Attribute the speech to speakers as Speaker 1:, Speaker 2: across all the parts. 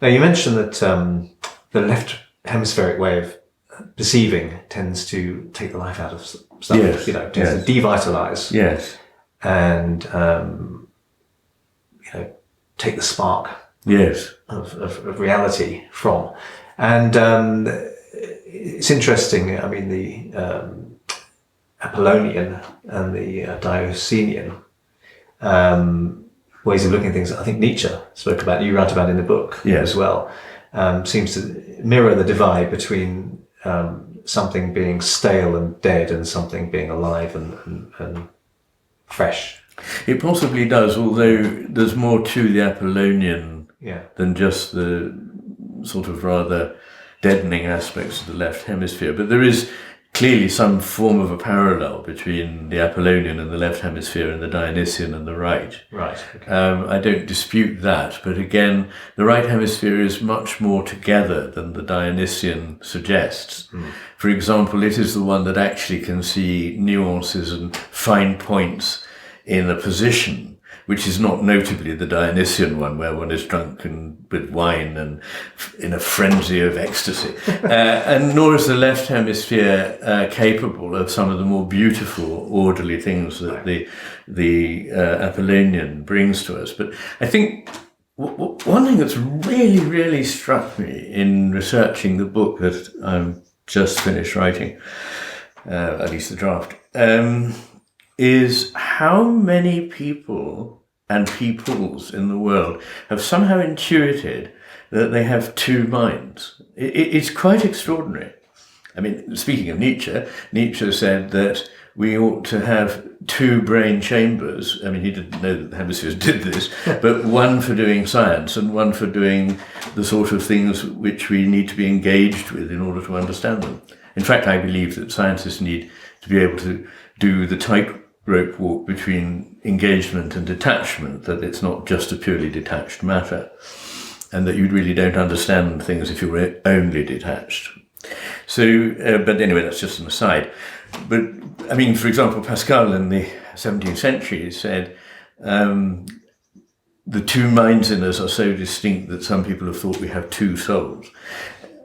Speaker 1: Now, you mentioned that the left hemispheric way of perceiving tends to take the life out of stuff.
Speaker 2: Yes.
Speaker 1: Tends to devitalize.
Speaker 2: Yes.
Speaker 1: And take the spark.
Speaker 2: Yes.
Speaker 1: Of reality from. And it's interesting. I mean, the Apollonian and the Diocletian ways of looking at things. I think Nietzsche spoke about. You write about in the book as well. Seems to mirror the divide between something being stale and dead and something being alive and fresh.
Speaker 2: It possibly does, although there's more to the Apollonian than just the sort of rather deadening aspects of the left hemisphere. But there is clearly some form of a parallel between the Apollonian and the left hemisphere and the Dionysian and the right.
Speaker 1: Right. Okay.
Speaker 2: I don't dispute that, but again, the right hemisphere is much more together than the Dionysian suggests. For example, it is the one that actually can see nuances and fine points in a position, which is not notably the Dionysian one, where one is drunk and with wine and in a frenzy of ecstasy. And nor is the left hemisphere capable of some of the more beautiful, orderly things that the Apollonian brings to us. But I think one thing that's really, really struck me in researching the book that I'm just finished writing, at least the draft, is how many people and peoples in the world have somehow intuited that they have two minds. It's quite extraordinary. I mean, speaking of Nietzsche said that we ought to have two brain chambers. I mean, he didn't know that the hemispheres did this, but one for doing science and one for doing the sort of things which we need to be engaged with in order to understand them. In fact, I believe that scientists need to be able to do the tightrope walk between engagement and detachment, that it's not just a purely detached matter, and that you really don't understand things if you're only detached. So, but anyway, that's just an aside. But, I mean, for example, Pascal in the 17th century said, the two minds in us are so distinct that some people have thought we have two souls.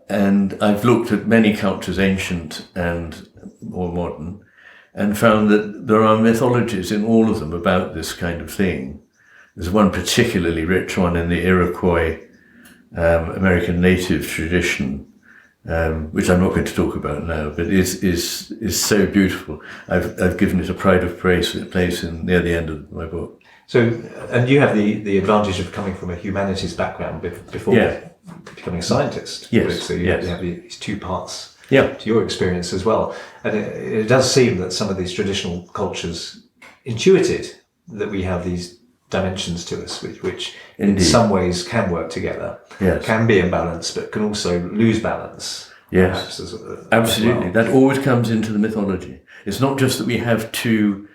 Speaker 2: And I've looked at many cultures, ancient and more modern, and found that there are mythologies in all of them about this kind of thing. There's one particularly rich one in the Iroquois American native tradition, which I'm not going to talk about now, but is so beautiful. I've given it a pride of place near the end of my book.
Speaker 1: So, and you have the advantage of coming from a humanities background before becoming a scientist.
Speaker 2: Yes.
Speaker 1: So you have these two parts
Speaker 2: to
Speaker 1: your experience as well. And it does seem that some of these traditional cultures intuited that we have these dimensions to us, which in some ways can work together, can be in balance, but can also lose balance.
Speaker 2: Yes, absolutely. As well. That always comes into the mythology. It's not just that we have two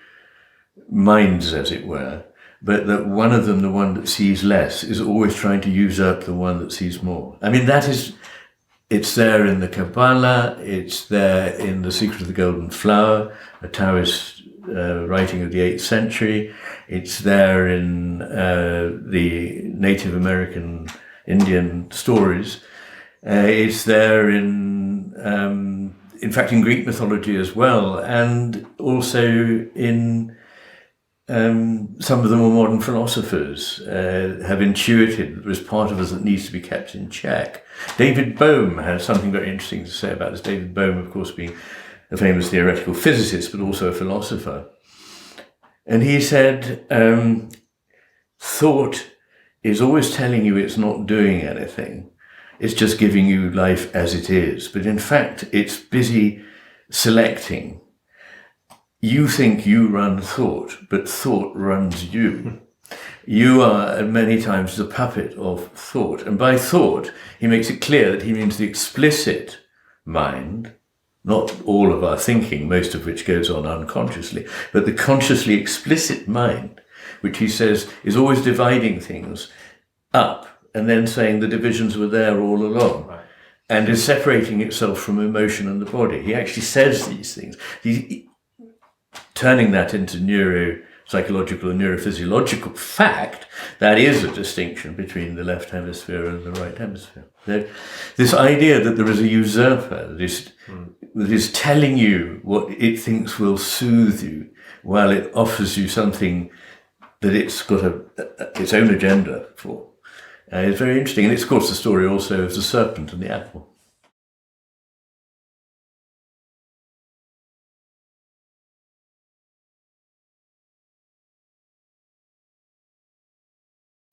Speaker 2: minds, as it were, but that one of them, the one that sees less, is always trying to usurp the one that sees more. I mean, it's there in the Kabbalah, it's there in The Secret of the Golden Flower, a Taoist writing of the 8th century. It's there in the Native American Indian stories. It's there in fact, in Greek mythology as well, and also in some of the more modern philosophers have intuited that there's part of us that needs to be kept in check. David Bohm has something very interesting to say about this. David Bohm, of course, being a famous theoretical physicist, but also a philosopher. And he said, thought is always telling you it's not doing anything. It's just giving you life as it is. But in fact, it's busy selecting. You think you run thought, but thought runs you. You are many times the puppet of thought. And by thought, he makes it clear that he means the explicit mind, not all of our thinking, most of which goes on unconsciously, but the consciously explicit mind, which he says is always dividing things up and then saying the divisions were there all along, and is separating itself from emotion and the body. He actually says these things. He's turning that into psychological and neurophysiological fact, that is a distinction between the left hemisphere and the right hemisphere. This idea that there is a usurper that is telling you what it thinks will soothe you while it offers you something that it's got its own agenda for, is very interesting. And it's, of course, the story also of the serpent and the apple.